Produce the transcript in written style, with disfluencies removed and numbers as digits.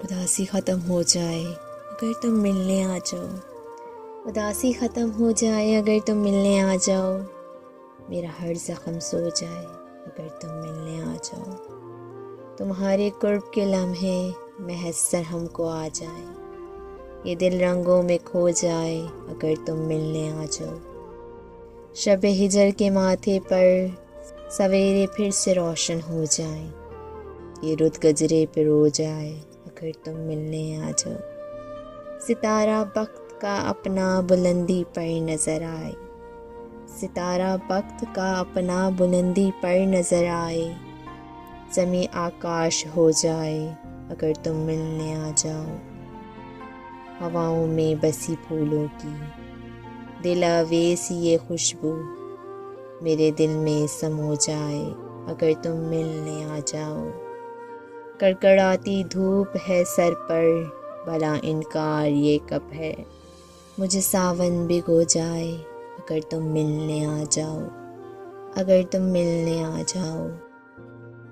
اداسی ختم ہو جائے اگر تم ملنے آ جاؤ، اداسی ختم ہو جائے اگر تم ملنے آ جاؤ، میرا ہر زخم سو جائے اگر تم ملنے آ جاؤ، تمہارے قرب کے لمحے محضر ہم کو آ جائیں، یہ دل رنگوں میں کھو جائے اگر تم ملنے آ جاؤ، شب ہجر کے ماتھے پر سویرے پھر سے روشن ہو جائیں، یہ رت گجرے پہ رو جائے اگر تم ملنے آ جاؤ، ستارہ بخت کا اپنا بلندی پر نظر آئے، ستارہ بخت کا اپنا بلندی پر نظر آئے، زمیں آکاش ہو جائے اگر تم ملنے آ جاؤ، ہواؤں میں بسی پھولوں کی دل آویز یہ خوشبو میرے دل میں سمو جائے اگر تم ملنے آ جاؤ، کڑکڑاتی دھوپ ہے سر پر بھلا انکار یہ کب ہے، مجھے ساون بھگو جائے اگر تم ملنے آ جاؤ، اگر تم ملنے آ جاؤ۔